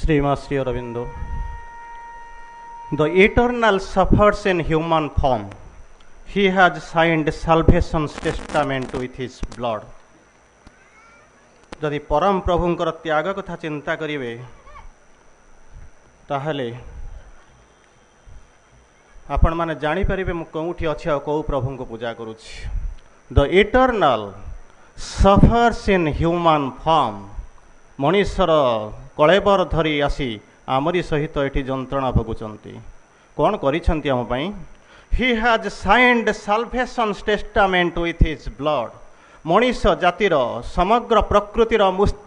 Srimad Sri Aurobindo. The Eternal suffers in human form. He has signed salvation's testament with his blood. जदि परम प्रभुंकर त्याग कथा चिंता करिवे ताहले आपण माने जानी परिबे मु कोउठी अछि आ को प्रभु को पूजा करूछि. The eternal suffers in human form. मनुष्यर कलेबर धरी आसी आमरी सहित एठी जंत्रणा भोगुचंती. कोन करिसंती हम पई? He has signed salvation's testament with his blood. मनुष्य जातिर समग्र प्रकृतिर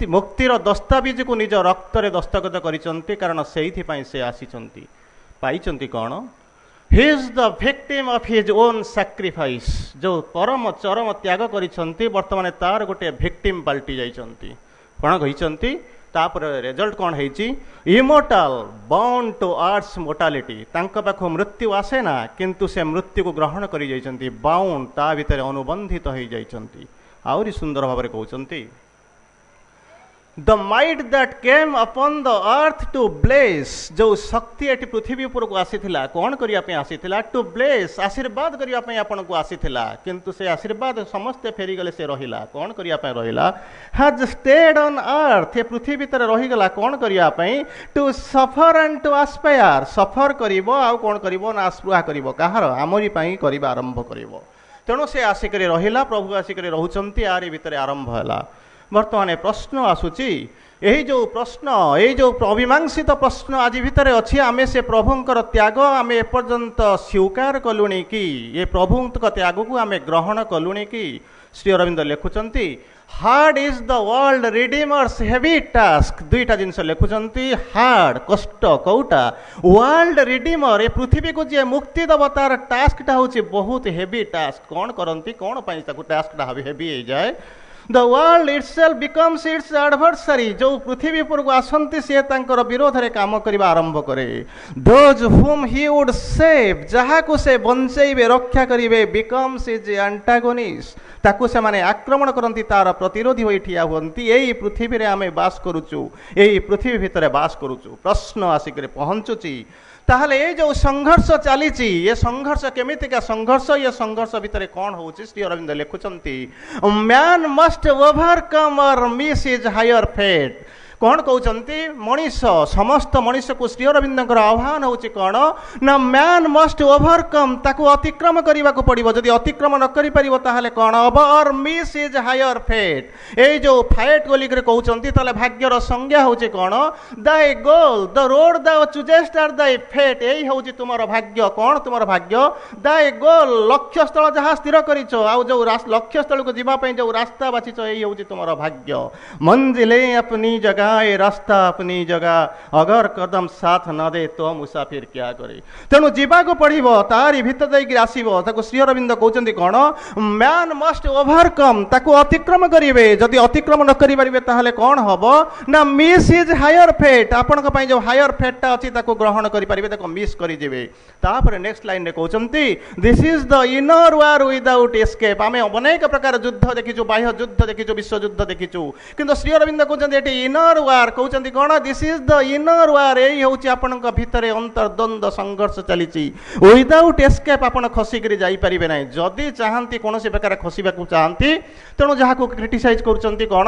मुक्तिर दस्तावेज को निज रक्तरे दस्तखत करिसंती. कारण सेइथि पई से आसीचंती. पाइचंती कोन? He is the victim of his own sacrifice. जो परम चरम त्याग करिसंती वर्तमान तार गोटे victim पलटि जाइसंती. कोन कहिसंती? तापर रिजल्ट कोन हेची? Immortal bound to earth's mortality. तांका पाखो मृत्यु आसे ना किंतु से मृत्यु को ग्रहण करि जाइसंती. बाउंड ता भितर अनुबंधित होई जाइसंती. आउरी सुंदर भाबरे कहउसंती, The might that came upon the earth to bless. जो शक्ति एटी पृथ्वी ऊपर को आसीथिला कोन करिया पे आसीथिला? टू ब्लेस, आशीर्वाद करिया पे आपन को आसीथिला. किंतु से आशीर्वाद समस्त फेरी गले से रहिला. कोन करिया पे रहिला? Has stayed on earth. ये पृथ्वी भीतर रहि गला कोन करिया पे? To suffer and to aspire. Suffer करिवो आ कोन करिवो ना आस्पृहा करिवो. काहर? आमरी पई करिबा आरंभ करिवो. तेणु से आसिकरी रहिला. प्रभु आसिकरी रहुचंती. आरी भीतर आरंभ होला. वर्तमान प्रश्न आसूची. यही जो प्रश्न, यही जो अमीमांसित प्रश्न आज भितर अच्छी, आमे से प्रभुंकर त्याग आमे एपर्यंत स्वीकार कलुणी कि? ये प्रभुंक त्याग को आमे ग्रहण कलुणी कि? श्री अरविंद लिखुचंती, hard is the world redeemer's heavy task. दुईटा जिनस लिखुचंती. हार्ड कष्ट कौटा? वर्ल्ड रिडीमर ए पृथ्वी को जे मुक्ति दब तार टास्कटा होची बहुत हेवी टास्क. कौन करंती? कौन पाई ताकू टास्कटा हेवी हो जाए? The world itself becomes its adversary. जो पृथ्वी पर को आसंती से तांकर विरोध रे काम करबा आरंभ करे. Those whom he would save, जहा को से बंचैबे रक्षा करिवे, becomes his antagonist. ताकू से माने आक्रमण करंती, तार प्रतिरोधी होई ठिया होंती. एई पृथ्वी रे आमे बास करूचु, एई पृथ्वी भितरे बास करूचु. प्रश्न आसिकरे पहुंचुची, ताहले ये जो संघर्ष चलीची, ये संघर्ष केमितिका संघर्ष? ये संघर्ष भितर कौन होची? श्री अरविंद लिखुचंती, man must overcome or miss his higher fate. कौन कहते? मनुष्य, समस्त मनुष्य को श्री अरविंदर आह्वान होची कौन ना? Man must overcome. ताकू अतिक्रम करने को पड़ो. जदि अतिक्रम न करि परिबो ताहले कौन हबो? Or miss his higher fate. ए जो फेट बोली कहते ताहले भाग्यर संज्ञा होची कौन? Thy goal, the road thy choosest are thy fate. यही होची तुमर भाग्य. कौन तुमर भाग्य? दाई गोल, लक्ष्य स्थल जहाँ स्थिर करिछ, आ जो लक्ष्य स्थल को जीवा पई जो रास्ता बाछिछ, यही होची तुमर भाग्य. मंजिले अपनी जगह, ये रास्ता अपनी जगह, अगर कदम साथ न दे तो मुसाफिर क्या करे. तेणु जीवाको पड़िबो, तारी भितर जाइकि आसीबो. ताको श्री अरविंद कहउचंती कोन? Man must overcome. ताको अतिक्रम करिवे. जदि अतिक्रम न करि परिबे ताहले कोन हबो ना? Miss his higher fate. आपनक पई जो हायर फेटटा अछि ताको ग्रहण करि परिबे, ताको मिस करि जेबे. तापर नेक्स्ट लाइन रे कहउचंती, this is the inner war without escape. आमे अनेक प्रकार युद्ध देखिछु, बाह्य युद्ध देखिछु, विश्व युद्ध देखिछु. किंतु श्री अरविंद कहउचंती एटी इनर वार कहउचंती कोन? This is the inner war. एई होची आपनक भितरे अंतर्द्वंद संघर्ष चलीची. विदाउट एस्केप आपण खसिकरी जाई परिबे नाही. जदि चाहंती कोनोसी प्रकार खसिबाकू चाहंती, तेणु जहाको क्रिटिसाइज करूचंती कोन?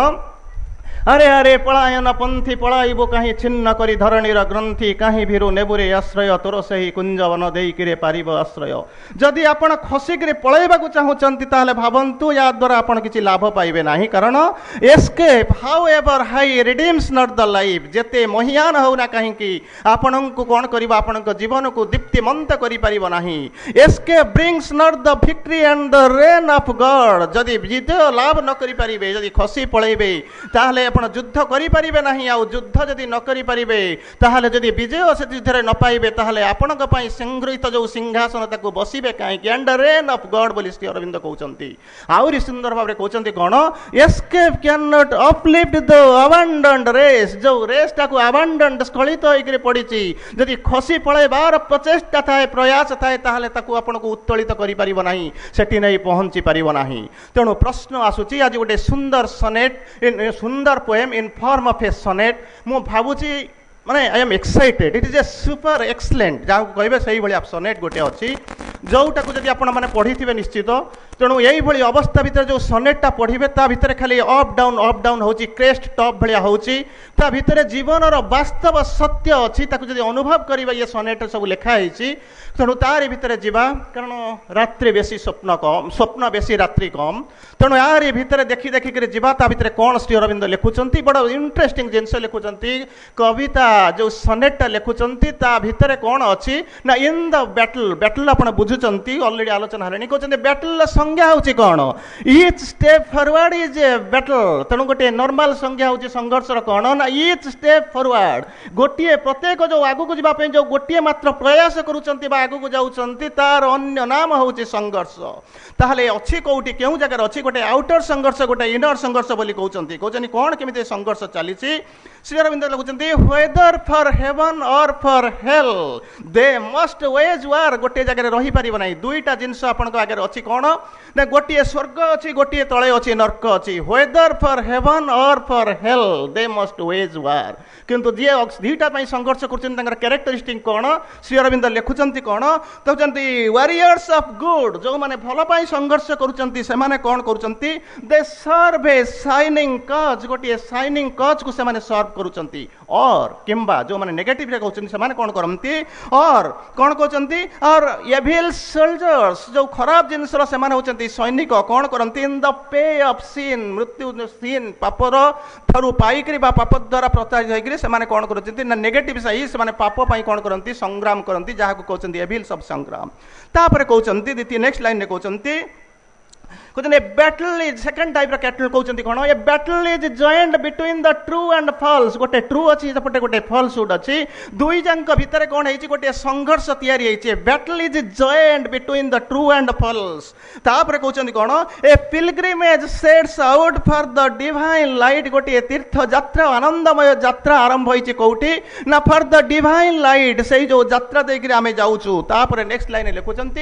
अरे अरे पलायन पंथी पलाइबो कहीं छिन्न करी धरणीर ग्रंथि, कहीं भिरु नेबुरे आश्रय, तोर सही कुंजवन देइकिरे पारिब आश्रय. जदि आपण खसिकरी पळाइबाकू चाहुचंती ताहले भाबंतु या द्वारा आपण किछि लाभ पाइबे नाही. कारण escape how ever high redeems not the life. जेते महियान हो ना कहीं कि आपणको कोन करिबा? आपणको जीवन को दीप्तिमंत करि परिबो नाही. Escape brings not the victory and the rain of God. जदि विजय लाभ न करि परिबे, जदि खसी पळाइबे ताहले आपण युद्ध करि परिबे नाही. आ युद्ध जदि न करि परिबे ताहले जदि विजय से युद्धरे न पाइबे ताहले आपणक पई संग्रहित जो सिंहासन ताको बसिबे काहे? एंड रेन ऑफ गॉड बोली श्री अरविंद कहउचंती. आउरी सुंदर भाबरे कहउचंती कोन? Escape can not uplift the abandoned race. जो रेस ताको अबंडन्ड स्खलित होइकरे पडिची, जदि खसी पळाइबार प्रचेष्टा थाए, प्रयास थाए, ताहले ताको आपणको उत्तोलित करि परिबो नाही, सेठी नै पहुंची परिबो नाही. तेणु प्रश्न आसुची, आज गोटे सुंदर सनेट, सुंदर पोएम इन फॉर्म ऑफ ए सनेट. मु भाबुची माने I am excited, it is a super excellent जहाँ कहे से भाई सनेट गोटे अच्छी जोटा को जब आपण मैंने पढ़ी थे निश्चित। तेणु यही अवस्था भितर जो सनेटा पढ़े ता भितर खाली अप डाउन हो क्रेस्ट टप भाया होची ता भितर जीवन वास्तव सत्य अच्छी ताकू जब अनुभव करवा ये सनेट सब लिखाई तेणु तार भितर जीवा कारण रात्रि बेसी स्वप्न कम स्वप्न बेसी रात्रि कम तेणु यार भितर देखी देखिक जीवा ता भितर कौन श्री अरविंद लिखुंट बड़ इंटरेस्टिंग जिनस लिखुंट कविता जो सनेटा लिखुंट ता भितर कौन अच्छी ना इन द बैटल बैटल आप बुझुंट अलरेडी आलोचना है कहते बैटल संज्ञा हूँ कौन each step forward is a battle तेणु गोटे नॉर्मल संज्ञा हूँ संघर्षर कौन ना ईच स्टेप फॉरवर्ड गोटे प्रत्येक जो आगू जावाई जो गोटे मात्र प्रयास करुँच आगू जाऊँच तार अन्य नाम हूँ संघर्ष ताहले अच्छी कौटी क्यों जगह अच्छी गोटे आउटर संघर्ष गोटे इनर संघर्ष बोली कहते कौन केमी संघर्ष चली श्री अरविंद लिखुंट whether for heaven or for hell they must wage war गोटे जगह रही पार ना दुईटा जिनस आपण आगे अच्छी कौन ना गोटे स्वर्ग अच्छी गोटे तले अच्छी नर्क अच्छी whether for heaven or for hell they must wage war किंतु जी दुईटा संघर्ष कर कैरेक्टरिस्टिक कौन श्री अरविंद लिखुंट कौन कहते वारियर्स ऑफ गुड जो मैंने भल संघर्ष करुँच कौन करुँच दे सर्व ए शाइनिंग कज गोटे शाइनिंग कज को से सर्व करुँच और किंबा जो मैंने नेगेटिव रे कहते हैं कौन करती और कौन कहते और एविल सोल्जर्स जो खराब जिनस होती सैनिक कौन करती in the pay of sin मृत्यु सीन पापर ठारू पाइक पाप द्वारा प्रताड़ित होकर कौन करते ना नेगेटिव सही से पाप कौन करती संग्राम करती जहाँ को कहते एविल्स ऑफ संग्राम तापर कहते नेक्स्ट लाइन में कहते कहते बैटल इज सेकंड टाइप कैटल कहते कौन ए battle is joint between the true and false गोटे ट्रू अच्छी सेपटे गोटे फॉल्सहुड अच्छी दुई जांक भितर कौन है गोटे संघर्ष तैयारी battle is joint between the true and false तापर कहते कौन a pilgrimage sets out for the divine light गोटे तीर्थ यात्रा आनंदमय यात्रा आरंभ होती कौटी ना फॉर द डिवाइन लाइट से जो यात्रा देकर आम जाऊँ तापर नेक्स्ट लाइन लिखुंट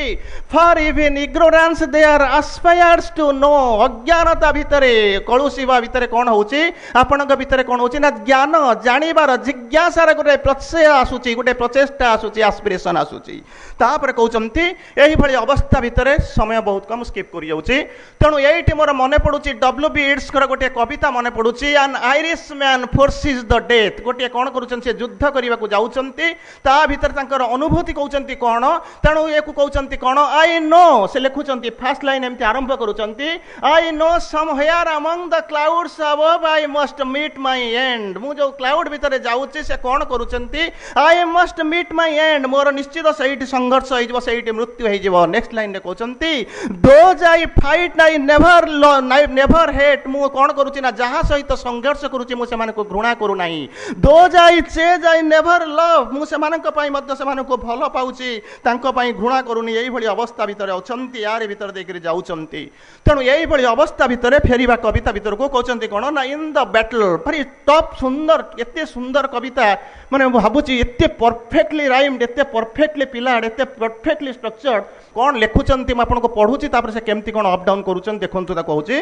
for even ignorance they are aspires to know अज्ञानता भितर कलुषिबा भितर कौन होची आपनक भितर कौन होची ना ज्ञान जानिबार जिज्ञासार गोटे प्रत्यय आसुची गोटे प्रचेष्टा आसुची एस्पिरेशन आसुची तापर कहउचंती एही भली अवस्था भितर समय बहुत कम स्किप करि जाउची तेणु एठी मोर मने पडुची डब्ल्यूबी इट्स कर गोटे कविता मने पडुची an Irish man forces the death गोटे कौन करूचन से युद्ध करबा को जाउचंती ता भितर तांकर अनुभूति कहउचंती कौन तेणु एकु कहउचंती कौन आई नो से लिखुचंती फर्स्ट लाइन एमती आरंभ I know somewhere among the clouds above I must meet my end मु जो क्लाउड भितर जाउची से कौन करूचंती I must meet my end मोर निश्चित सहीटी संघर्ष हो सहीटी मृत्यु हो नेक्स्ट लाइन रे कहउचंती those I fight I never hate मु कौन करूची ना जहाँ सहित संघर्ष करूची मु सेमान को घृणा करू नाही those I chase I never love मु सेमान को पई मध्य सेमान को भल पाउची तांको पई घृणा करूनी एही भली अवस्था भितर अछंती यार भितर देकरी जाउचंती तेणु यही अवस्था भितर फेरिबा कविता भितर को कहते कौन ना इन द बैटल भारी टप सुंदर एते सुंदर कविता माने भावुची एते परफेक्टली राइम्ड एते परफेक्टली पिलाड एते परफेक्टली स्ट्रक्चर्ड कौन लिखुचंती मैं आपको पढ़ुची तापर से केमती कौन अप डाउन करूचन देखंतु ता कहूची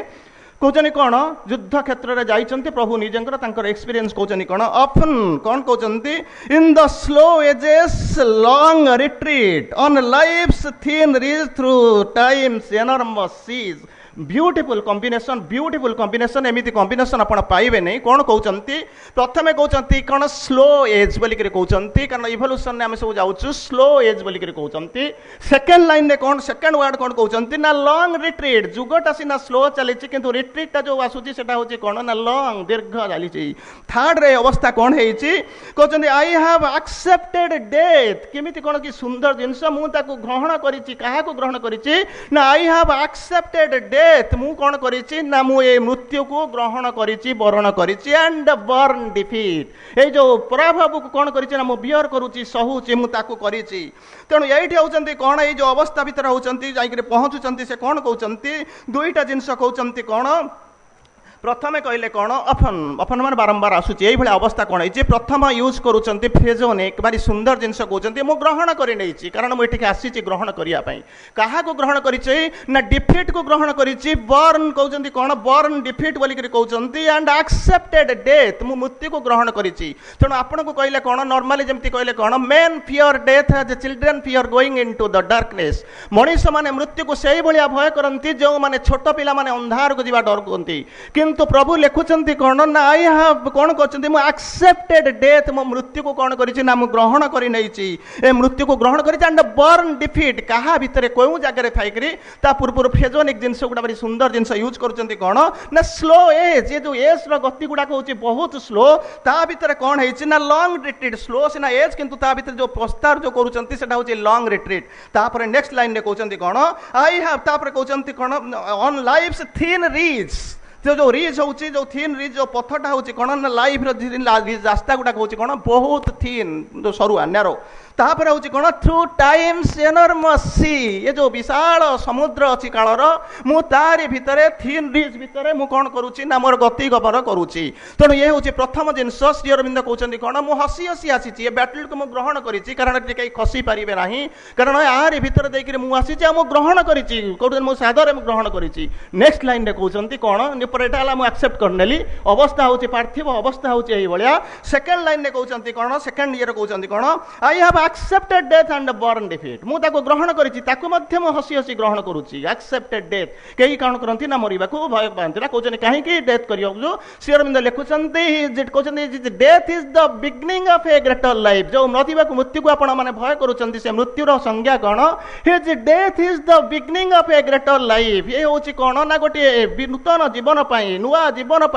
कहते कौन युद्ध क्षेत्र में जाइछंती प्रभु निजंकर तांकर एक्सपीरियंस कहते कौन ऑफन कौन कहते in the slow ages long retreat on life's thin ridge through time's enormous seas beautiful combination एमती कॉम्बिनेशन आप पाइबे नहीं कौन कहते प्रथमे कहते कौन स्लो एज बोलिक कहते कारण इवोल्यूशन में आम सब जाऊँ स्लो एज बोलिक कहते सेकेंड लाइन में कौन सेकेंड वर्ड कौन कहते ना लॉन्ग रिट्रीट जुगटा सिना स्लो चली किंतु रिट्रीटा जो आसूची से हूँ कौन ना लॉन्ग दीर्घ चली थर्ड रे अवस्था कौन है कहते आई हैव एक्सेप्टेड डेथ केमी कौन कि सुंदर जिनस मुझे ग्रहण ग्रहण करी ना आई हैव एक्सेप्टेड डेथ मु कौन करी ना मु ए मृत्यु को ग्रहण करी वरण करी एंड बर्न डिफीट ए जो पराभव को कौन करी ना मु बियर करुची सहूची मु ताकू करी तेणु ये होती कौन ये जो अवस्था भितर होती जाकर पहुँचुंट से कौन कहते दुईटा जिनस कहते कौन प्रथमे कहले कौन अफन अफन मान बारंबार आसूची यही अवस्था कौन है प्रथम यूज करुँच फेजोनिक भारी सुंदर जिनस कहते मुझे ग्रहण कर कारण मुझे आसी ग्रहण करने क्या ग्रहण कर डिफिट को ग्रहण कर बर्न कहते कौन बर्न डिफिट बोलिक कहते एंड एक्सेप्टेड डेथ मु मृत्यु को ग्रहण करी तेणु आपन को कहले कौन नॉर्मली जमती कहले कौन men fear death as children fear going into the darkness मनीष माने मृत्यु को से भाया भय करती जो माने छोट पिला माने अंधार को जीवा डर कहती किंतु प्रभु लिखुंट कौन ना आई हाव कौन कहते एक्सेप्टेड डेथ मो मृत्यु को कौन करी ना ग्रहण कर मृत्यु को ग्रहण कर बर्न डिफिट क्या भितर कौ जगह थी पूर्व फेजोनिक जिनस गुड़ा भारी सुंदर जिनस यूज कर कौन ना स्लो एज ये जो एज गति गुड़ाक हूँ बहुत स्लो ता भितर कौन है ना लंग रिट्रीट स्लो सीना एज किंतु ता भितर जो प्रस्ताव जो करुँच लंग रिट्रीट तापर नेक्स्ट लाइन में कहते कौन आई हाव तापर कहते कौन ऑन लाइफ्स थीन रीज जो रिज हूँ जो थीन रिज जो पथटा हूँ कौन ना लाइफ रास्ता गुड़ाक हूँ कौन बहुत थीन जो सरुआ नैरो तापर हूँ कौन थ्रू टाइम्स एनॉर्मस सी ये जो विशाल समुद्र अच्छी कालर मु तारी भितर थीन रिज भितर मु कौन करुच्ची ना मोर गति गबर करुच्ची तेणु ये हूँ प्रथम जिनस श्री अरविंद कहते कौन मु हसी हसी आसी बैटल को मुझे ग्रहण करी कारण कहीं खसी पारे ना कारण यार भितर देकर मुझे ग्रहण करी सादर ग्रहण करी नेक्स्ट लाइन में कहते कौन एक्सेप्ट करनेली अवस्था हूँ पार्थिव अवस्था हूँ भाया सेकेंड लाइन में कहते कौन सेकेंड ये कहते कौन I have accepted death and borne defeat मुझे ग्रहण करी हसी हसी ग्रहण करुच्ची एक्सेप्टेड डेथ कई कौन करती ना मरवा को भय पाती ना कहते कहीं डेथ कर श्री अरविंद लिखुंट कहते death is the beginning of A greater life जो मृत्यु को आपण मैंने भय करुँच से मृत्युर संज्ञा कौन his death is the beginning of A greater life ये हूँ कौन ना गोटे नूतन जीवन नुआ जीवन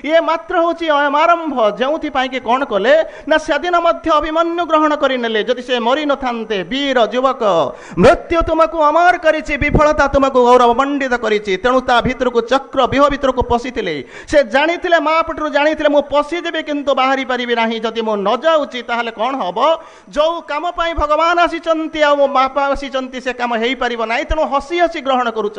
ये मात्र हूँ आरंभ जो कि कौन कले ना सेदिन अभिमन्यु ग्रहण करने जदि से मरी न था वीर युवक मृत्यु तुमको अमर करी विफलता तुमको गौरव मंडित करी तेणु ता भीतर को चक्र व्यूह भीतर को पशि से जानी माँ पटू जानी मु पशिदेवी किंतु बाहरी पारि ना जदि मु न जाऊँगी ताहले कौन हम जो कम भगवान आसी मो बापा आसी से कम हो पार ना तेणु हसी हसी ग्रहण करुँच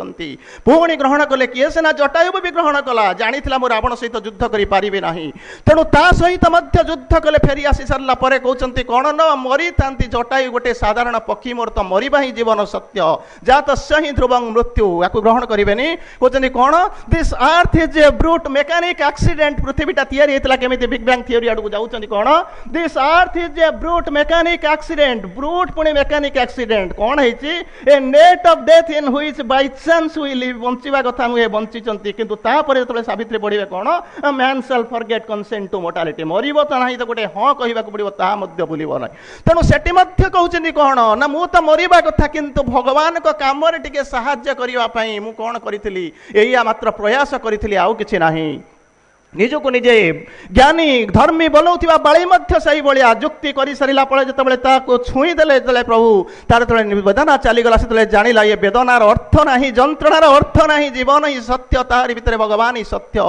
पुणी ग्रहण कले किए सेना जटायु भी ग्रहण कला जानी मु रावण सहित युद्ध करि पारिबे नाही तेणु ता सहित मध्य युद्ध कले फेरी आसी सारा पर कहते कौन न मरी था जटायु गोटे साधारण पक्षी मोर तो मरवा ही जीवन सत्य जात ही ध्रुवं मृत्यु या ग्रहण करेनि कहते कौन this earth is a brute mechanic accident पृथ्वीटा तैयारी होता केमी बिग बैंग थियोरी आड़क जाऊँ कौन this earth is a brute mechanic accident brute पुणी मेकानिक एक्सीडेंट कौन है a net of death in which by chance we live बंचिबा कथा नुहे बंचिचंती किंतु तापर जो सावित्री पढ़े कौन man shall forget consent to mortality मरब तो ना तो गोटे हाँ कहवा पड़ो ता भूल ना तेणु से कहते कौन ना मु तो मरवा कथा किंतु भगवान को काम टे साहाय्य करने मु कौन करी या मात्र प्रयास करी आउ कि नहीं निजक निजे ज्ञानी धर्मी बोलाउथिबा बाली मध्य सही भाया जुक्ति कर सारा पर जो छुईदे जो प्रभु तार जो वेदना चलीगला से जानिला ये वेदनार अर्थ ना जंत्रणार अर्थ ना जीवन ही सत्य तार भितर भगवान ही सत्य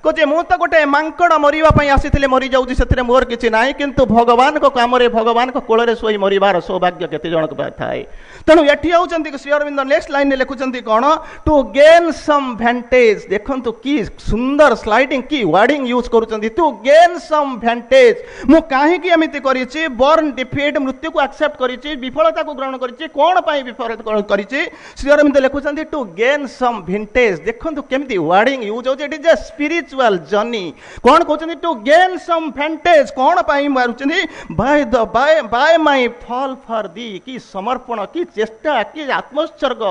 कहे मु तो गोटे मांकड़ मरवाई आसी मरी जाऊँगी से मोर किसी ना किंतु भगवान को कम भगवान को कोल शोई मरबार सौभाग्य केते जन थाए तेणु ये आउट श्री अरविंद नेक्स्ट लाइन में लिखुंट कौन टू गेन सम भैंटेज देखु कि सुंदर स्लाइडिंग की वर्डिंग यूज करूछंती टू गेन सम भैंटेज मु काहे की एमिति करिछि बर्न डिफीट मृत्यु को एक्सेप्ट करिछि विफलता को ग्रहण करिछि कोन पई विफलता करिछि श्री अरविंद लिखुछंती टू गेन सम भैंटेज देखंतु केमिति वर्डिंग यूज होछि it is a spiritual journey कोन कहउछंती टू गेन सम भैंटेज कोन पई मारुछंती by my fall for thee की समर्पण की चेष्टा की आत्मोत्सर्ग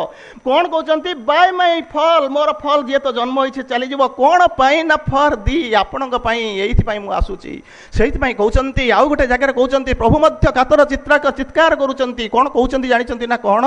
कोन कहउछंती by my fall more fall जे तो जन्म होइछि चली जीव कोन पई ना फॉर दी आपण आसूची से कहते आउ गोटे जगह कहते प्रभु मध्य कातर चित्कार करुँच कौन कहते जानी ना कौन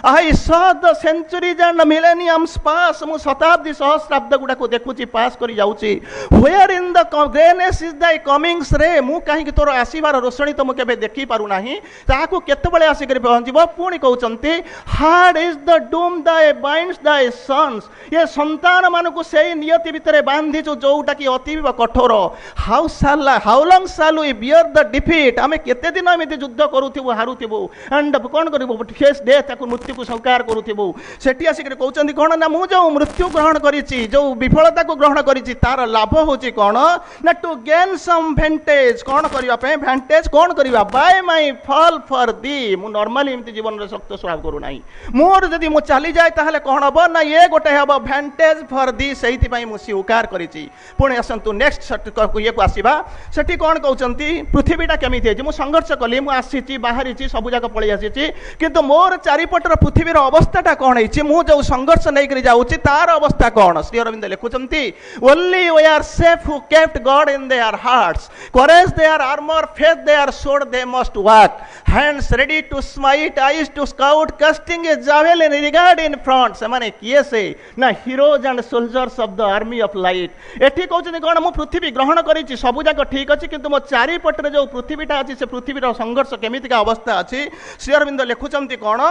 I saw the centuries and millenniums pass मु शताब्दी सहस्राब्द गुड़ाक देखुची पास कर जाऊँगी where in the greatness is the coming's ray मु कहीं तोर आसबार रोशनी तो मुझे देखी पारना ताकू केतबेले आसिक पहुँचब पुणी कहते हार्ड इज द डूम दाय बाइंड्स दाय सन्स ये संतान मानक से नियति भितर बांधीचु जोटा कि अति कठोर how long shall we bear the defeat आमे केते दिन एमिति युद्ध करूथिबो हारुथिबो एंड कोन करिबो फेस डेथ ताको मृत्यु को स्वीकार करूथिबो सेठी आसिक कहउचंदी कोन ना मु जो मृत्यु ग्रहण करिछि जो विफलता को ग्रहण करिछि तार लाभ होछि कोन ना टू गेन सम वेंटेज कोन करिवा पे वेंटेज कोन करिवा by my fall for thee मु नॉर्मली एमिति जीवन रे शक्त स्वभाव करू नाही मोर जदी मु चली जाय ताहले कोन हबो ना ये गोटे हबो वेंटेज फॉर दी सेहिति पई मु स्वीकार करिछि पुणी असंतु नेक्स्ट ये को आसीबा सेठी कोन कहउचंती पृथ्वीटा केमिति है मु संघर्ष कली मु आसीछि बाहरिछि सब जाक पळि आसीछि किंतु मोर चारिपटर पृथ्वीर अवस्थाटा कोन हैछि मु जो संघर्ष नै करि जाउछि तार अवस्था कोन श्री अरविंद लिखुचंती only we are safe who kept God in their hearts courage their armour faith their sword they must walk hands ready to smite eyes to scout casting a javelin regard in front से माने किए से ना heroes and soldiers of the army of light एठी कहउछन कोन मु पृथ्वी ग्रहण करिछि सब जाक ठीक अछि किंतु मो चारि पटरे जो पृथ्वीटा अछि से पृथ्वीर संघर्ष केमिति का अवस्था अछि श्री अरविंद लिखुचंती कोन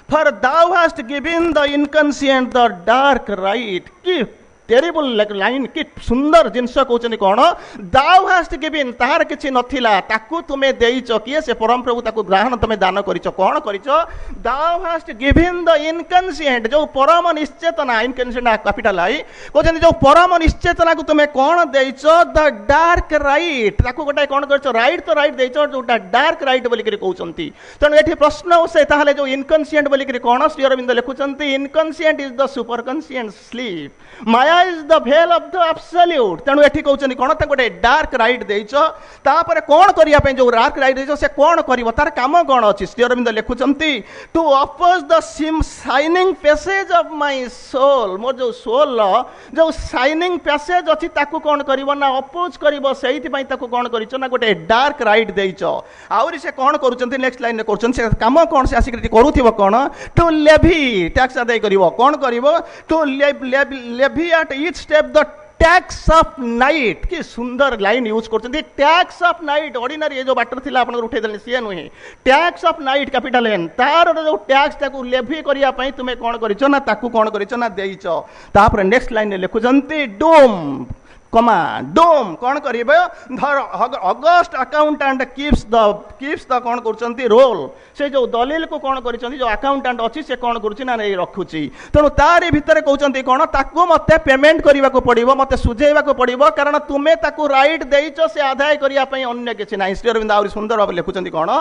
For thou hast given the inconscient the dark right. कि टेरिबल लाइन कि सुंदर जिनस कहते कौन दाउ हास्ट गिवन तार किछि नथिला ताकू तुमे देइछ किए से परम प्रभु ताकू ग्रहण तुमे दान करिछ कौन करिछ दाउ हास्ट गिवन द इनकन्सिएंट जो परम निश्चेतना इनकन्सिएंट कैपिटल आई कहते जो परम निश्चेतना को तुमे कौन देइछ द डार्क राइट ताकू गोटे कौन करिछ राइट तो राइट देइछ जोटा डार्क राइट बोली करी कहउचंती तण एठी प्रश्न से ताहले जो इनकन्सिएंट बोली करी कौन श्री अरविंद लिखुचंती inconscient is the super conscient sleep maya is the veil of the absolute तेणु एठी कहउचनी कोन त गोटे डार्क राइट देइछ तापर कोन करिया पे जो डार्क राइट देइछ से कोन करिवो तार काम कोन अछि श्री अरविंद लिखुचंती to oppose the sun shining passage of my soul मोर जो सोल जो शाइनिंग पैसेज अछि ताकू कोन करिवो ना अपोज करिवो सेहिति पई ताकू कोन करिछ ना गोटे डार्क राइट देइछ आउरी से कोन करूचंती नेक्स्ट लाइन ने करूचन से काम कोन से आसिक करूथिबो कोन टू लेवी टैक्स अदाय करिवो कोन करिवो to levy at each step the tax of night कि सुंदर लाइन यूज करते टैक्स ऑफ नाइट ऑर्डिनरी ये जो बाटर थिला अपन उठे देले सी नुहे tax of night capital N तार जो टैक्स ताकू लेवी करिया पई तुमे कोन करिचो ना ताकू कोन करिचो ना देइचो तापर नेक्स्ट लाइन ने लिखुचंती डूम कमा डोम कौन करिबे अगस्ट अकाउंटेंट कीप्स द कौन करचंती रोल से जो दलील को कौन करचंती जो अकाउंटेंट अछि से कौन करूची ना नै रखुची तेणु तारी भितर कहउचंती कौन ताकू मते पेमेंट करिवा को पड़िबो मते सुझेइवा को पड़िबो कारण तुमे ताकू राइट देइचो से आदाय करिया पई अन्य किछि नाही श्री अरविंद आउरी सुंदर भाबे लिखुचंती कौन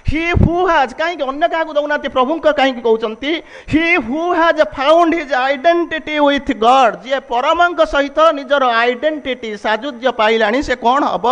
ही हु हैज काई अन्य का को दउनाती प्रभु को काई कहउचंती he who has found his identity with God जे परमंक सहित निजर आइडेंटिटी साजुज्य पाइलानी से कौन हम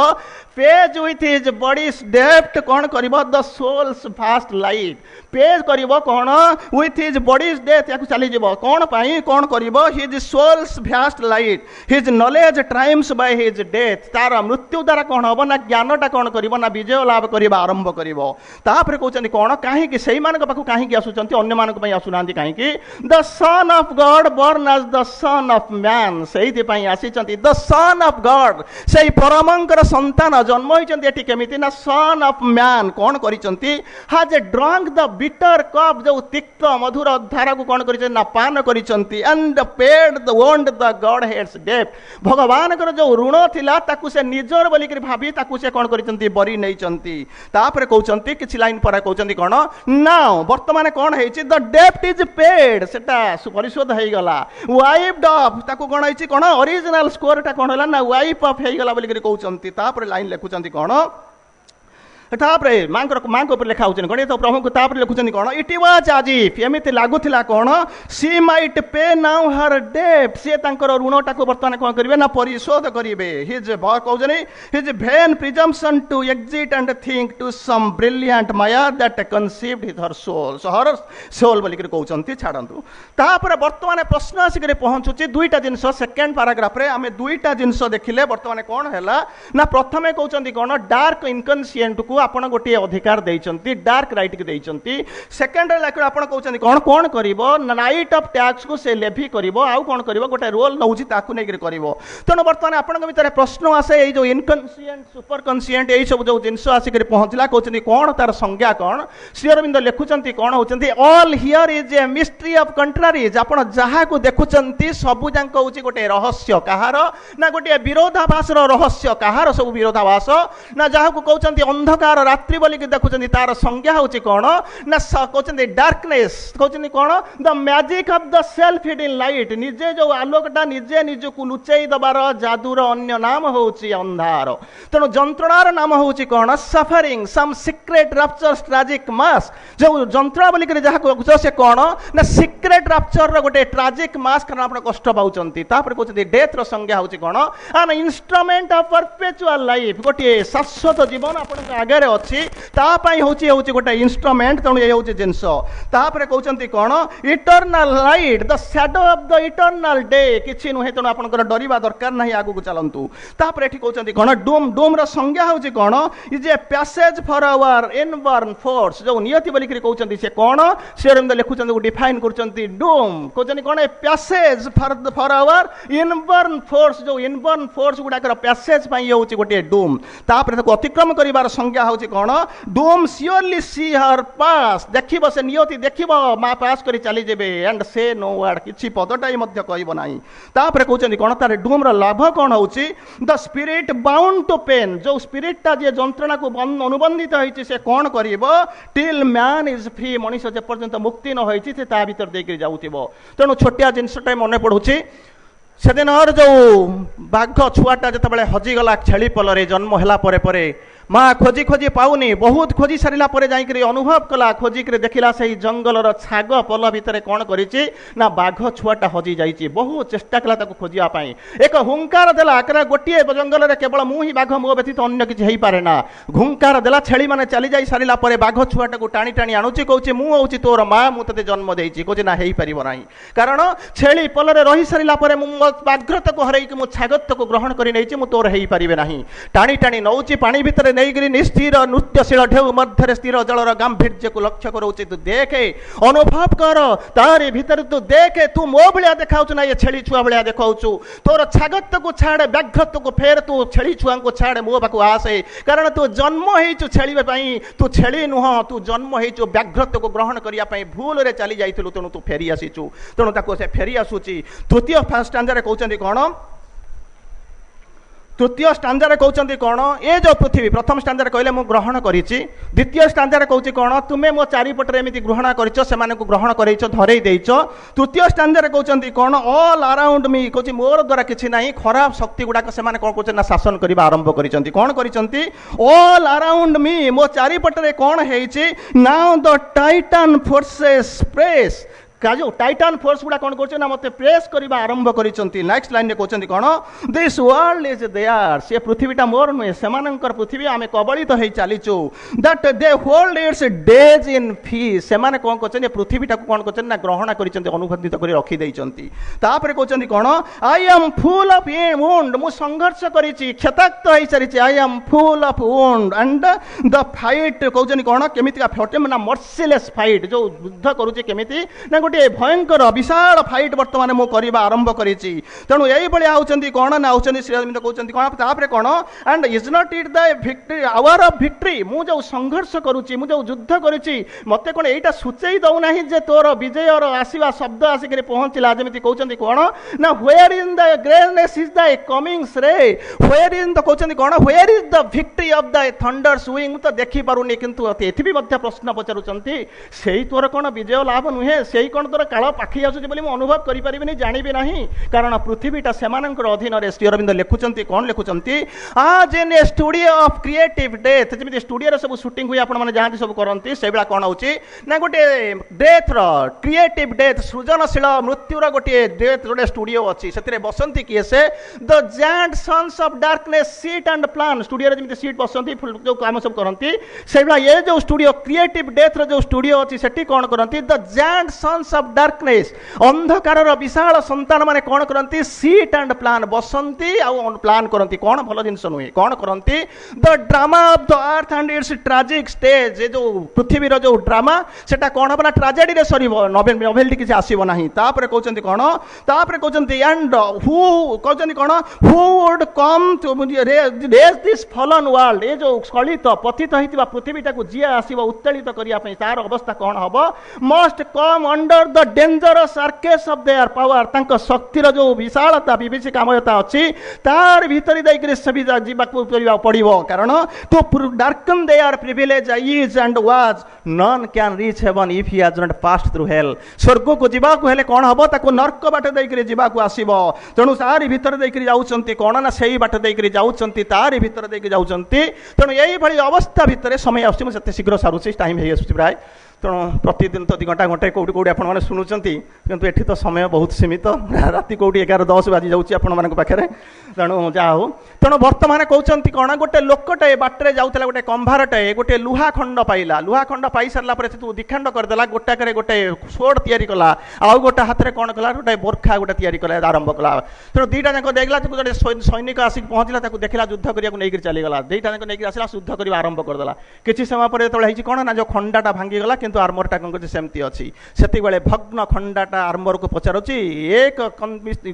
pays with his body's depth कौन करिबो the soul's vast light pays करिबो कौन विथ हिज बॉडीज डेथ याकु चली जिवो कौन पाई कौन करिबो his soul's vast light his knowledge triumphs by his death तार मृत्यु द्वारा कौन हबो ना ज्ञानटा कौन करिबो ना विजय लाभ करिबा आरंभ करिबो तापर कहउचनी कौन काहे कि सेही मानक पाखु काहे कि आसुचंती अन्य मानक पई आसुनांती काहे कि the son of God born as the son of man सेही पई आसीचंती द सन ऑफ गॉड सेही परमंकर संतान जन्म होइचंती एठी केमिति ना सन ऑफ मैन कोन करिचंती हाज ड्रंक द बिटर कप जो तिक्त मधुर धारा को कोन करिचंती ना पान करिचंती and paid the wound the godhead's debt भगवान कर जो ऋण थिला ताकू से निजर बोली करी भाबी ताकू से कोन करिचंती बरी नैचंती तापर कहउचंती किछि लाइन पर कहउचंती कोन नाउ वर्तमान कोन हेछि द डेप्ट इज पेड सेटा परिशोध हेइ गला वाइप्ड ऑफ ताकू कोन हेछि कोन ओरिजिनल स्कोर ता कोन हला ना वाइप ऑफ हेइ गला बोली करी कहउचंती तापर लाइन लेखुचंती कोन तापरे मांको पर लेखा होचन गणित प्रभु को तापर लिखुचन कोन इट वाज आज इफ एमिति लागुथिला कोन सी माइट पे नाउ हर डेट से तांकर ऋणटा को वर्तमान कोन करिवे ना परिशोध करिवे हिज कहउजनी his vain presumption to exit and think to some brilliant Maya that conceived his her soul बोली करी कहउचंती छाडंतु तापर वर्तमान प्रश्न आसी करे पहुंचुची दुईटा जिंस सेकंड पैराग्राफ रे हमें दुईटा जिंस देखिले वर्तमान कोन हैला ना प्रथमे कहउचंती कोन डार्क इनकन्सिएंट को आपण गोटे अधिकार देइचंती डार्क राइट के देइचंती सेकंड लाइक आपण कहउचंती कोन कोन करिवो नाइट ऑफ टैक्स को से लेभी करिवो आउ कोन करिवो गोटे रोल नउची ताकू नै करिवो तनो वर्तमान आपण भितर प्रश्न आसे ए जो इनकॉन्शियंट सुपर कॉन्शियंट ए सब जो जिंस आसी कर पहुंचला कहउचंती कोन तार संज्ञा कोन श्री अरविंद लिखुचंती कोन होचंती all here is a mystery of contraries आपण जहा को देखुचंती सबु जांक होची गोटे रहस्य कहार ना गोटे विरोधाभास रहस्य कहार सब विरोधाभास ना जहा को कहउचंती अंधकार रात्रि बोली के देखुचंती तार संज्ञा होची कोन ना कहउचंती डार्कनेस कहउचंती कोन the magic of the self hidden light निजे जो आलोकटा निजे निज को लुचेई दबार जादूर अन्य नाम होची अंधार तेणु जंत्रणार नाम होची कोन suffering some secret rapture tragic mask जो जंत्रणा बोली के जहा कहउछ से कोन ना सीक्रेट रैप्चर रो गोटे ट्रैजिक मास कारण आपण कष्ट पाउचंती तापर कहउचंती डेथ रो संज्ञा होची कोन an instrument of perpetual life गोटे शाश्वत जीवन आपण आगे अछि ता पई होची गोटे इंस्ट्रूमेंट तेणु ये होची जिंस तापर कहउचंती कोन eternal light the shadow of the eternal day किछि नुहे तेणु आपनकर डरिबा दरकार नाही आगु को चलंतु तापर एठी कहउचंती कोन डूम डूम रो संज्ञा होची कोन is a passage for our inborn force जो नियति बोली के कहउचंती से कोन शेरम लिखुचंती डिफाइन करचंती डूम कहउचंती कोन a passage for our inborn force जो इनबॉर्न फोर्स गुडा कर पैसेज पई होची गोटे डूम तापर ताको अतिक्रम करिवार संज्ञा होची कोन डूम श्योरली सी हर पास देखिबो से नियति देखिबो मा पास करी चली जेबे एंड से नो वर्ड किछि पदटाई मध्य कहइबो नाही तापर कहउचंती कोन तार डूम रो लाभ कोन होची the spirit bound to pain जो स्पिरिट ता जे जंत्रणा को अनुबंधित होईची से कोन करिवो टिल मैन इज फ्री मनुष्य जे पर्यंत मुक्ति न होईची से ता भीतर देकरी जाउतिबो तेणु छोटिया जिनसटा मने पडुची सेदिन जो बाघ छुआटा जिते हजिगला छेली पलरे जन्म है परे माँ खोजी खोजी पाऊनी बहुत खोजी सारा पर जाकि अनुभव कला खोजिक देखला से जंगलर छाग पल भितर कौन करिछि ना बाघ छुआटा हजि जाइछि बहुत चेष्टा कला ताको खोजियापाई एक हुंकार देला कारण गोटे जंगल में केवल मु ही बाघ मो व्यतीत अन्य किछि हेई पारे ना हुंकार देला छेली माने चली जाई सारिला परे बाघ छुआटा को टाणी टाणी आणुछि कहउछि मु होउछि तोर माँ मु तते जन्म देइछि कहउछि ना हेई परिबो नाही कारण छेली पलरे रही सारिला परे मु बाघ्रत को हरई कि मु छागत को ग्रहण करि नैछि मु तोर हेई परिबे नाही टाणी टाणी नौछि पानी भितर नैगिरी निस्थिर नृत्यशील ढेउ मध्य स्थिर जलर गांभीर्य को लक्ष्य करोछि तू देखे अनुभव कर तारी भीतर तू देखे तू मो भलिया देखाउछु ना ये छेली छुआ भलिया देखाउछु तोर छागत को छाड़े व्याघ्रत को फेर तू छेली छुआ को छाड़े मो पाखु आसे कारण तू जन्म हेइछु छेली पई तू छेली नुह तू जन्म हेइछु व्याघ्रत को ग्रहण करिया पई भूल रे चली जाइथिलु तेणु तू फेरी आसीछु तेणु ताको से फेरी आसुछि तृतीय स्टांजा रे कहउछन्ती कोन तृतीय स्टांजा कहते कौन ये जो पृथ्वी प्रथम स्टांजा कहले मु ग्रहण करिछि द्वितीय स्टांजा कहूँ कौन तुमे मो चारिपटे एमती ग्रहण कर ग्रहण कर धरई देच तृतीय स्टांजा कहते कौन ऑल अराउंड मी कहूँ मोर द्वारा किसी ना खराब शक्ति गुड़ाक से कौन कर शासन करने आरंभ कर कौन कर ऑल अराउंड मी मो चारिपटे कौन है now the Titan forces press का जो टाइटन फोर्स गुड़ा कौन कर मत प्रेस करने आरंभ कर नेक्स्ट लाइन कहते कौन दिस वर्ल्ड इज देयर से पृथ्वीटा मोर नुहे से पृथ्वी आम कबलित हो चलीचु that they hold its days in fief से कौन कर पृथ्वीटा कौन कर ग्रहण कर अनुबंधित कर रखीदे कहते कौन I am full of wound मु संघर्ष करी क्षताक्त हो सारी I am full of wound and the fight कहते कौन केमितिका फटे ना मर्सीलेस फाइट जो युद्ध करुचे केमिति ना गोटे भयंकर विशाल फाइट बर्तमान मु करबा आरंभ करिछि तेणु यही बळे आउचंती कोन ना आउचंती श्री अरविंद कहउचंती कोन तापरे cone and is not it the victory hour of victory मु जो संघर्ष करूछि मु जो युद्ध करूछि मते कोन एटा सूचेई दउ नाही जे तोर विजयर आसीबा शब्द आसी के पहुंचला जेमिति कहउचंती कोन ना where in the greatness is the coming's ray where in the कहउचंती कोन where is the victory of the thunder swing तो देखि पारुनी किंतु एथि भी मध्य प्रश्न पचारुचंती सेही तोर कोन विजय लाभ नुहे सेही कोन तोर काल पाखी आसुची बोली मु अनुभव करि परिबिनी जानिबि नाही कारण पृथ्वीटा सेमानकर अधीन रे श्री अरविंद लिखुचंती कोन लिखुचंती आज in a studio of creative death जेमिति स्टूडियो रे सब शूटिंग हुई आपण माने जहां सब करंती सेबला कोन होची ना गोटे डेथ रो क्रिएटिव डेथ सृजनशील मृत्युर गोटे डेथ गोटे स्टूडियो अछि सेतिरे बसंती किए से the giant sons of darkness sit and plan स्टूडियो रे जेमिति सीट बसंती जो काम सब करंती सेबला ये जो स्टूडियो क्रिएटिव डेथ रो जो स्टूडियो अछि सेठी कोन करंती the giant sons of darkness, ଅନ୍ଧକାରର ବିଶାଳ ସନ୍ତାନ ମାନେ କ'ଣ କରନ୍ତି? ସିଟ୍ ଆଣ୍ଡ ପ୍ଲାନ୍, ବସନ୍ତି ଆଉ ପ୍ଲାନ୍ କରନ୍ତି। କ'ଣ ଭଲ ଜିନିଷ ନୁହେଁ, କ'ଣ କରନ୍ତି? The drama of the earth and its tragic stage, ଏ ଯେଉଁ ପୃଥିବୀର ଯେଉଁ ଡ୍ରାମା ସେଟା କ'ଣ ହେବ ନା ଟ୍ରାଜେଡିରେ ସରିବ, ନୋଭେଲଟି କିଛି ଆସିବ ନାହିଁ। ତାପରେ କହୁଛନ୍ତି କ'ଣ? ତାପରେ କହୁଛନ୍ତି ଆଣ୍ଡ ହୁ, କହୁଛନ୍ତି କ'ଣ? Who would come to raise this fallen world, ଏ ଯେଉଁ ସ୍ଖଳିତ ପତିତ ହେଇଥିବା ପୃଥିବୀଟାକୁ ଯିଏ ଆସିବ ଉତ୍ତୋଳିତ କରିବା ପାଇଁ, ତାର ଅବସ୍ଥା କ'ଣ ହେବ? Must come under the dangerous arches of their power, ତାଙ୍କ ଶକ୍ତିର ଯେଉଁ ବିଶାଳତା ବିଭୀଷିକାମୟତା ଅଛି ତାର ଭିତରେ ଦେଇକରି ଯିବାକୁ ପଡ଼ିବ। କାରଣ to darken their privilege is and was, none can reach heaven if he has not passed through hell. ସ୍ୱର୍ଗକୁ ଯିବାକୁ ହେଲେ କ'ଣ ହେବ? ତାକୁ ନର୍କ ବାଟ ଦେଇକରି ଯିବାକୁ ଆସିବ। ତେଣୁ ତାରି ଭିତରେ ଦେଇକରି ଯାଉଛନ୍ତି କ'ଣ ନା ସେଇ ବାଟ ଦେଇକରି ଯାଉଛନ୍ତି, ତାରି ଭିତରେ ଦେଇକି ଯାଉଛନ୍ତି। ତେଣୁ ଏଇଭଳି ଅବସ୍ଥା ଭିତରେ ସମୟ ଆସୁଛି, ମୁଁ ସେତେ ଶୀଘ୍ର ସାରୁଛି, ଟାଇମ୍ ହେଇ ଆସୁଛି ପ୍ରାୟ। ତେଣୁ ପ୍ରତିଦିନ ତ 2 ଘଣ୍ଟା ଘଣ୍ଟେ କେଉଁଠି କେଉଁଠି ଆପଣମାନେ ଶୁଣୁଛନ୍ତି, କିନ୍ତୁ ଏଠି ତ ସମୟ ବହୁତ ସୀମିତ, ରାତି କେଉଁଠି 11-10 ବାଜି ଯାଉଛି ଆପଣମାନଙ୍କ ପାଖରେ। ତେଣୁ ଯାହା ହଉ, ତେଣୁ ବର୍ତ୍ତମାନ କହୁଛନ୍ତି କ'ଣ? ଗୋଟେ ଲୋକଟେ ବାଟରେ ଯାଉଥିଲା, ଗୋଟେ କମ୍ଭାରଟେ ଗୋଟେ ଲୁହା ଖଣ୍ଡ ପାଇଲା। ଲୁହା ଖଣ୍ଡ ପାଇସାରିଲା ପରେ ସେ ଦିଖଣ୍ଡ କରିଦେଲା, ଗୋଟାକରେ ଗୋଟେ ସୋର୍ଡ ତିଆରି କଲା, ଆଉ ଗୋଟେ ହାତରେ କ'ଣ କଲା? ଗୋଟେ ବୋର୍ଖା ଗୋଟେ ତିଆରି କଲା, ଆରମ୍ଭ କଲା। ତେଣୁ ଦୁଇଟା ଯାକ ଦେଖିଲା, ଗୋଟେ ସୈନିକ ଆସିକି ପହଞ୍ଚିଲା, ତାକୁ ଦେଖିଲା, ଯୁଦ୍ଧ କରିବାକୁ ନେଇକରି ଚାଲିଗଲା। ଦୁଇଟା ଯାକ ନେଇକି ଆସିଲା, ଯୁଦ୍ଧ କରିବା ଆରମ୍ଭ କରିଦେଲା। କିଛି ସମୟ ପରେ ଯେତେବେଳେ ହେଇଛି କ'ଣ ନା, ଯେଉଁ ଖଣ୍ଡାଟା ଭାଙ୍ଗିଗଲା, କିନ୍ତୁ ଆର୍ମରଟା କ'ଣ କରୁଛି? ସେମିତି ଅଛି। ସେତିକିବେଳେ ଭଗ୍ନ ଖଣ୍ଡାଟା ଆର୍ମରକୁ ପଚାରୁଛି,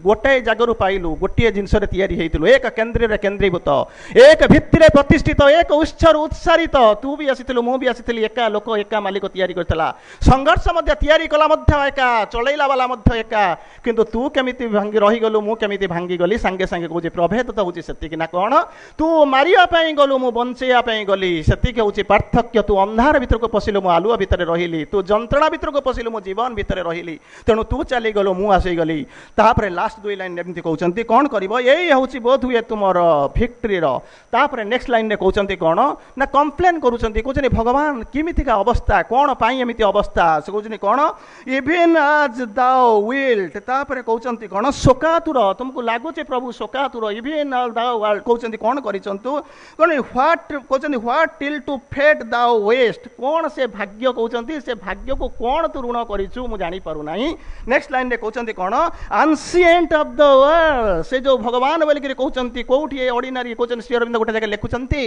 ଗୋଟାଏ ଜାଗାରୁ ପାଇଲୁ, ଗୋଟିଏ ଜିନିଷରେ ତିଆରି ହେଇଥିଲୁ, ଏକ କେନ୍ଦ୍ରରେ କେନ୍ଦ୍ରୀଭୂତ, ଏକ ଭିତ୍ତିରେ ପ୍ରତିଷ୍ଠିତ, ଏକ ଉତ୍ସରୁ ଉତ୍ସାରିତ। ତୁ ବି ଆସିଥିଲୁ, ମୁଁ ବି ଆସିଥିଲି, ଏକା ଲୋକ ଏକା ମାଲିକ ତିଆରି କରିଥିଲା। ସଂଘର୍ଷ ମଧ୍ୟ ତିଆରି କଲା ମଧ୍ୟ ଏକା, ଚଳେଇଲା ବାଲା ମଧ୍ୟ ଏକା, କିନ୍ତୁ ତୁ କେମିତି ଭାଙ୍ଗି ରହିଗଲୁ, ମୁଁ କେମିତି ଭାଙ୍ଗିଗଲି? ସାଙ୍ଗେ ସାଙ୍ଗେ କହୁଛି ପ୍ରଭେଦ ତ ହେଉଛି ସେତିକି ନା କ'ଣ? ତୁ ମାରିବା ପାଇଁ ଗଲୁ, ମୁଁ ବଞ୍ଚେଇବା ପାଇଁ ଗଲି, ସେତିକି ହେଉଛି ପାର୍ଥକ୍ୟ। ତୁ ଅନ୍ଧାର ଭିତରକୁ ପଶିଲୁ, ମୁଁ ଆଲୁଅ ଭିତରେ ରହିଲି। ତୁ ଯନ୍ତ୍ରଣା ଭିତରକୁ ପଶିଲୁ, ମୁଁ ଜୀବନ ଭିତରେ ରହିଲି। ତେଣୁ ତୁ ଚାଲିଗଲୁ, ମୁଁ ଆସିଗଲି। ତାପରେ ଲାଷ୍ଟ 2 ଲାଇନ୍ ଏମିତି କହୁଛନ୍ତି, କ'ଣ କରିବ? ଏଇ ହେଉଛି ବୋଧ ହୁଏ ତୁମର ଭିକ୍ଟ୍ରିର। ତାପରେ ନେକ୍ସଟ ଲାଇନ୍ରେ କହୁଛନ୍ତି କ'ଣ ନା, କମ୍ପ୍ଲେନ୍ କରୁଛନ୍ତି, କହୁଛନ୍ତି ଭଗବାନ କେମିତିକା ଅବସ୍ଥା, କ'ଣ ପାଇଁ ଏମିତି ଅବସ୍ଥା? ସେ କହୁଛନ୍ତି କ'ଣ? ଇଭିନ୍ ଆଜ୍ ଦାଓ ୱିଲ୍ଟ। ତାପରେ କହୁଛନ୍ତି କ'ଣ? ଶୋକାତୁର, ତୁମକୁ ଲାଗୁଛି ପ୍ରଭୁ ଶୋକାତୁର, ଇଭିନ୍ ଦାଓ କହୁଛନ୍ତି କ'ଣ କରିଛନ୍ତି? କ'ଣ ହ୍ୱାଟ୍ କହୁଛନ୍ତି? ହ୍ୱାଟ୍ ଟିଲ୍ ଟୁ ଫେଟ୍ ଦାଓ ୱେଷ୍ଟ, କ'ଣ ସେ ଭାଗ୍ୟ କହୁଛନ୍ତି, ସେ ଭାଗ୍ୟକୁ କ'ଣ ତୁ ଋଣ କରିଛୁ ମୁଁ ଜାଣିପାରୁନାହିଁ। ନେକ୍ସଟ ଲାଇନ୍ରେ କହୁଛନ୍ତି କ'ଣ? ଆନ୍ସିଏଣ୍ଟ ଅଫ୍ ଦ ୱାର୍ଲଡ, ସେ ଯେଉଁ ଭଗବାନ ବୋଲିକିରି କହୁଛନ୍ତି, କୋଉଠି ଏ ଅର୍ଡିନାରୀ କହୁଛନ୍ତି, ଶ୍ରୀ ଅରବିନ୍ଦ ଗୋଟେ ଜାଗାରେ ଲେଖୁଛନ୍ତି,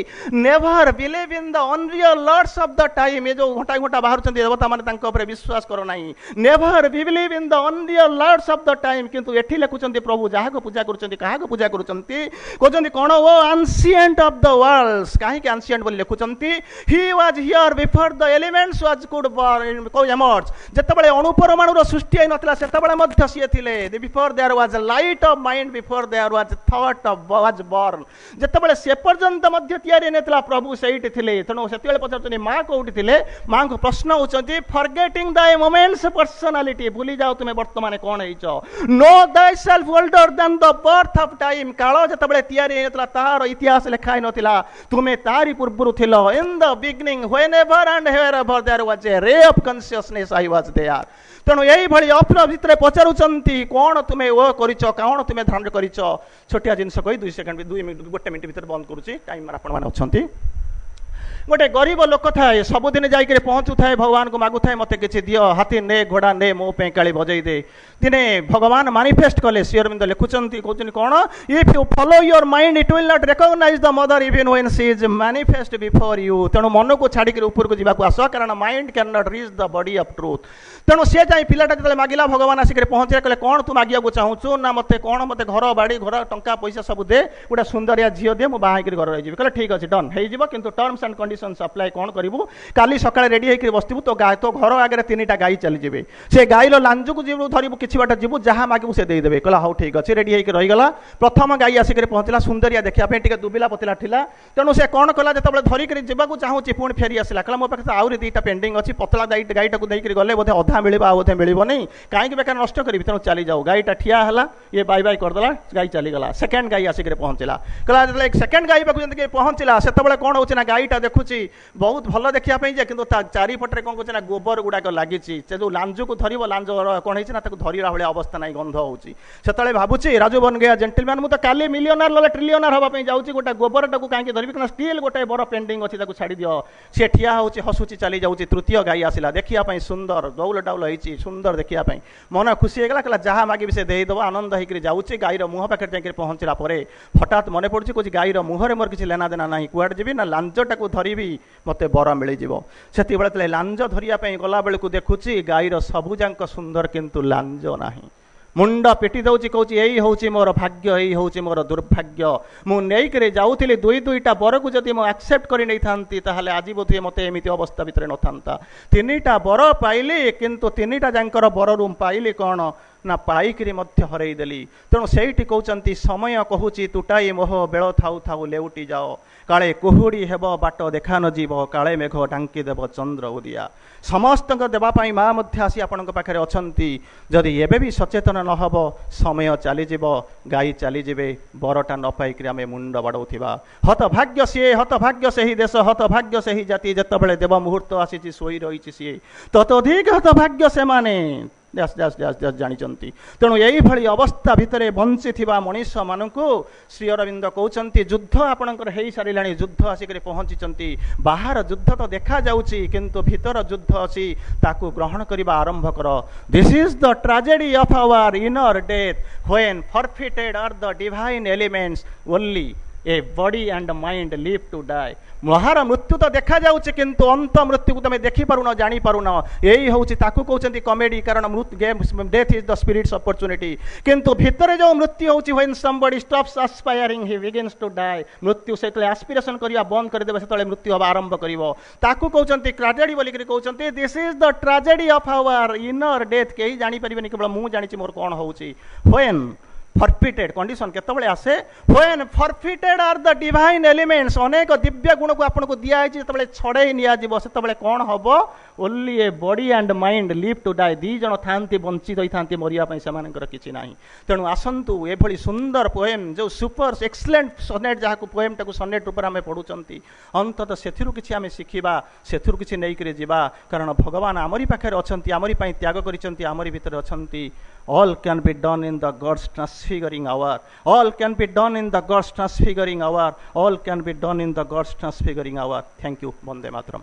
never believe in the unreal lords of the time. ଏ ଯେଉଁ ଘଣ୍ଟା ଘଣ୍ଟା ବାହାରୁଛନ୍ତି ଦେବତା ମାନେ, ତାଙ୍କ ଉପରେ ବିଶ୍ୱାସ କର ନାହିଁ। Never believe in the unreal lords of the time. କିନ୍ତୁ ଏଠି ଲେଖୁଛନ୍ତି ପ୍ରଭୁ ଯାହାକୁ ପୂଜା କରୁଛନ୍ତି, କାହାକୁ ପୂଜା କରୁଛନ୍ତି? କହୁଛନ୍ତି କ'ଣ? O ancient of the worlds. କାହିଁକି ଆନ୍ସିଏଣ୍ଟ ବୋଲି ଲେଖୁଛନ୍ତି? He was here before the elements was could emerge. ଯେତେବେଳେ ଅଣୁପରମାଣୁର ସୃଷ୍ଟି ହେଇନଥିଲା ସେତେବେଳେ ମଧ୍ୟ ସିଏ ଥିଲେ। Before there was light of mind, before there was thought was born. ଯେତେବେଳେ ସେ ପର୍ଯ୍ୟନ୍ତ ମଧ୍ୟ ତିଆରି ହେଇନଥିଲା ପ୍ରଭୁ ସେଇଠି ଥିଲେ। ତେଣୁ ସେତେବେଳେ ପଚାରୁଛନ୍ତି ମା କୋଉଠି ଥିଲେ? ମାଙ୍କୁ ପ୍ରଶ୍ନ ହେଉଛନ୍ତି, ଫରଗେଟିଂ ଦାଇ ମୋମେଣ୍ଟସ୍ ପର୍ସନାଲିଟି, ଭୁଲି ଯାଅ ତୁମେ ବର୍ତ୍ତମାନ କ'ଣ ହେଇଛ। Know thyself older than the birth of time, କାଳ ଯେତେବେଳେ ତିଆରି ହେଇନଥିଲା ତାହାର ଇତିହାସ ଲେଖା ହେଇନଥିଲା, ତୁମେ ତାରି ପୂର୍ବରୁ ଥିଲ। in the beginning whenever and wherever there was a ray of consciousness I was there। ତେଣୁ ଏଇଭଳି ଅପ୍ର ଭିତରେ ପଚାରୁଛନ୍ତି କ'ଣ ତୁମେ ଓ କରିଛ, କ'ଣ ତୁମେ ଧାରଣ କରିଛ। ଛୋଟିଆ ଜିନିଷ କହି 2 ସେକେଣ୍ଡ 1 ମିନିଟ୍ ଭିତରେ ବନ୍ଦ କରୁଛି, ଟାଇମର ଆପଣମାନେ ଅଛନ୍ତି। गोटे गरीब लोक थाए, सबुदिन जाइए पहुँचू थाए, भगवान को मागु थाए मत कि दियो, हाथी ने घोड़ा ने मो पे काली बजई दे। दिने भगवान मानिफेस्ट कले, श्री अरविंद लिखुचंती कहउचनी कोन, if you follow your mind it will not recognize the mother even when she is manifest before you. तेणु मन को छाड़ी के ऊपर को जीवाक आस, कारण mind can not reach the body of truth. तेणु सी जाए पिलाटा जो मागिला, भगवान आसिक पहुँचे, कहले कौन तू मागिया चाहूँ ना, मत कौन मत घर बाड़ी घर टंका पैसा सब दे, गोटे सुंदरिया झील दे, मुझे बाहर घर रही। कहले ठीक अच्छे डन हो, किंतु टर्म्स एंड कंडीशंस अप्लाई कौन करू, काली सकाଳେ रेडी होकर बसबू, तो गाय तो घर आगे 3टा गाई चलीजे, से गाईर लांजू को जीव धरबू, किसी बाट जीवू, जहाँ मागू से देदेवे। कहला हाँ ठीक अच्छे, रेडी होकर रहीगला। प्रथम गाई आसिक पहुँचला, सुंदरिया देखा दुबिला पतला ठिला। तेणु से कौन कला, जो धरिक जावाक चाहूँगी पुणी फेरी आसला, कहला मो पाखे आहरी 2टा पेंडिंग अच्छी, पतला गाईटा को देकर गले बोधे अधा मिल बोधे मिल नहीं, कहीं बेकार नष्ट करी। तेणु चली जाऊ, गाईटा ठिया है, ये बाय बाय करदेला, गाई चलीगला। सेकेंड गाई आसिक पहुँचला, कहला जो सेकेंड गाई पाक पहुँचला, से कौन हो गाईटा देखु ଦେଖୁଛି ବହୁତ ଭଲ ଦେଖିବା ପାଇଁ ଯେ, କିନ୍ତୁ ତା ଚାରିପଟରେ କ'ଣ କରୁଛି ନା ଗୋବର ଗୁଡ଼ାକ ଲାଗିଛି। ସେ ଯେଉଁ ଲାଞ୍ଜକୁ ଧରିବ, ଲାଞ୍ଜର କ'ଣ ହେଇଛି ନା ତାକୁ ଧରିଲା ଭଳିଆ ଅବସ୍ଥା ନାହିଁ, ଗନ୍ଧ ହେଉଛି। ସେତେବେଳେ ଭାବୁଛି ରାଜୁ ବନ ଗୟା ଜେଣ୍ଟିଲମ୍ୟାନ୍, ମୁଁ ତ କାଲି ମିଲିୟନାର ନହେଲେ ଟ୍ରିଲିୟନାର ହେବା ପାଇଁ ଯାଉଛି, ଗୋଟେ ଗୋବରଟାକୁ କାହିଁକି ଧରିବି, କାରଣ ଷ୍ଟିଲ୍ ଗୋଟେ ବର ପେଣ୍ଡିଂ ଅଛି, ତାକୁ ଛାଡ଼ି ଦିଅ। ସେ ଠିଆ ହେଉଛି, ହସୁଛି, ଚାଲି ଯାଉଛି। ତୃତୀୟ ଗାଈ ଆସିଲା, ଦେଖିବା ପାଇଁ ସୁନ୍ଦର, ଡଉଲ ଡାଉଲ ହେଇଛି, ସୁନ୍ଦର ଦେଖିବା ପାଇଁ, ମନ ଖୁସି ହେଇଗଲା, କହିଲା ଯାହା ମାଗିବି ସେ ଦେଇଦେବ। ଆନନ୍ଦ ହେଇକରି ଯାଉଛି, ଗାଈର ମୁହଁ ପାଖରେ ଯାଇକରି ପହଞ୍ଚିଲା ପରେ ହଠାତ୍ ମନେ ପଡ଼ୁଛି, କହୁଛି ଗାଈର ମୁହଁରେ ମୋର କିଛି ଲେନା ଦେନା ନାହିଁ, କୁଆଡ଼େ ଯିବି ନା ଲାଞ୍ଜଟାକୁ ଧରିବି, ମୋତେ ବର ମିଳିଯିବ। ସେତିକିବେଳେ ତାହେଲେ ଲାଞ୍ଜ ଧରିବା ପାଇଁ ଗଲାବେଳକୁ ଦେଖୁଛି ଗାଈର ସବୁଯାକ ସୁନ୍ଦର, କିନ୍ତୁ ଲାଞ୍ଜ ନାହିଁ। ମୁଣ୍ଡ ପିଟି ଦେଉଛି, କହୁଛି ଏଇ ହେଉଛି ମୋର ଭାଗ୍ୟ, ଏଇ ହେଉଛି ମୋର ଦୁର୍ଭାଗ୍ୟ। ମୁଁ ନେଇକରି ଯାଉଥିଲି ଦୁଇଟା ବରକୁ ଯଦି ମୁଁ ଆକ୍ସେପ୍ଟ କରି ନେଇଥାନ୍ତି, ତାହେଲେ ଆଜି ବୋଧହୁଏ ମୋତେ ଏମିତି ଅବସ୍ଥା ଭିତରେ ନଥାନ୍ତା। 3ଟା ବର ପାଇଲି, କିନ୍ତୁ 3ଟା ଯାଙ୍କର ବରରୁ ପାଇଲି କ'ଣ ନା ପାଇକିରି ମଧ୍ୟ ହରେଇ ଦେଲି। ତେଣୁ ସେଇଠି କହୁଛନ୍ତି ସମୟ କହୁଛି ତୁଟାଇ ମୋହ, ବେଳ ଥାଉ ଥାଉ ଲେଉଟି ଯାଅ, କାଳେ କୁହୁଡ଼ି ହେବ ବାଟ ଦେଖା ନ ଯିବ, କାଳେ ମେଘ ଢାଙ୍କି ଦେବ ଚନ୍ଦ୍ର ଉଦିଆ। ସମସ୍ତଙ୍କ ଦେବା ପାଇଁ ମା ମଧ୍ୟ ଆସି ଆପଣଙ୍କ ପାଖରେ ଅଛନ୍ତି। ଯଦି ଏବେ ବି ସଚେତନ ନ ହେବ, ସମୟ ଚାଲିଯିବ, ଗାଈ ଚାଲିଯିବେ, ବରଟା ନ ପାଇକରି ଆମେ ମୁଣ୍ଡ ବାଡ଼ଉଥିବା। ହତଭାଗ୍ୟ ସିଏ, ହତଭାଗ୍ୟ ସେହି ଦେଶ, ହତଭାଗ୍ୟ ସେହି ଜାତି, ଯେତେବେଳେ ଦେବ ମୁହୂର୍ତ୍ତ ଆସିଛି ଶୋଇ ରହିଛି ସିଏ, ତତୋଧିକ ହତଭାଗ୍ୟ ସେମାନେ ଜାଣିଛନ୍ତି। ତେଣୁ ଏଇଭଳି ଅବସ୍ଥା ଭିତରେ ବଞ୍ଚିଥିବା ମଣିଷମାନଙ୍କୁ ଶ୍ରୀ ଅରବିନ୍ଦ କହୁଛନ୍ତି ଯୁଦ୍ଧ ଆପଣଙ୍କର ହେଇସାରିଲାଣି, ଯୁଦ୍ଧ ଆସିକରି ପହଞ୍ଚିଛନ୍ତି। ବାହାର ଯୁଦ୍ଧ ତ ଦେଖାଯାଉଛି, କିନ୍ତୁ ଭିତର ଯୁଦ୍ଧ ଅଛି, ତାକୁ ଗ୍ରହଣ କରିବା ଆରମ୍ଭ କର। This is the tragedy of our inner death, when forfeited are the divine elements, only a body and mind live to die. ବାହାର ମୃତ୍ୟୁ ତ ଦେଖାଯାଉଛି, କିନ୍ତୁ ଅନ୍ତ ମୃତ୍ୟୁକୁ ତମେ ଦେଖିପାରୁନ, ଜାଣିପାରୁନ। ଏଇ ହେଉଛି ତାକୁ କହୁଛନ୍ତି କମେଡି, କାରଣ death is the spirit's opportunity. କିନ୍ତୁ ଭିତରେ ଯେଉଁ ମୃତ୍ୟୁ ହେଉଛି, when somebody stops aspiring he begins to die, ମୃତ୍ୟୁ ସେତେବେଳେ ଆସ୍ପିରେସନ୍ କରିବା ବନ୍ଦ କରିଦେବେ, ସେତେବେଳେ ମୃତ୍ୟୁ ହେବା ଆରମ୍ଭ କରିବ। ତାକୁ କହୁଛନ୍ତି ଟ୍ରାଜେଡି ବୋଲିକରି କହୁଛନ୍ତି। This is the tragedy of our inner death, କେହି ଜାଣିପାରିବେନି, କେବଳ ମୁଁ ଜାଣିଛି ମୋର କ'ଣ ହେଉଛି। ହ୍ୱେନ୍ ଫର୍ଫିଟେଡ୍ କଣ୍ଡିସନ୍ କେତେବେଳେ ଆସେ, when forfeited are the divine elements, ଅନେକ ଦିବ୍ୟ ଗୁଣକୁ ଆପଣଙ୍କୁ ଦିଆହେଇଛି, ଯେତେବେଳେ ଛଡ଼େଇ ନିଆଯିବ, ସେତେବେଳେ କ'ଣ ହେବ, only a body and mind live to die. 2 ଜଣ ଥାନ୍ତି, ବଞ୍ଚି ରହିଥାନ୍ତି, ମରିବା ପାଇଁ ସେମାନଙ୍କର କିଛି ନାହିଁ। ତେଣୁ ଆସନ୍ତୁ, ଏଭଳି ସୁନ୍ଦର ପୋଏମ୍, ଯେଉଁ ସୁପର ଏକ୍ସଲେଣ୍ଟ ସନେଟ୍, ଯାହାକୁ ପୋଏମ୍ଟାକୁ ସନେଟ୍ ଉପରେ ଆମେ ପଢ଼ୁଛନ୍ତି, ଅନ୍ତତଃ ସେଥିରୁ କିଛି ଆମେ ଶିଖିବା, ସେଥିରୁ କିଛି ନେଇକରି ଯିବା। କାରଣ ଭଗବାନ ଆମରି ପାଖରେ ଅଛନ୍ତି, ଆମରି ପାଇଁ ତ୍ୟାଗ କରିଛନ୍ତି, ଆମରି ଭିତରେ ଅଛନ୍ତି। All can be done in the God's transfiguring hour. All can be done in the God's transfiguring hour. All can be done in the God's transfiguring hour. Thank you. Bande Mataram.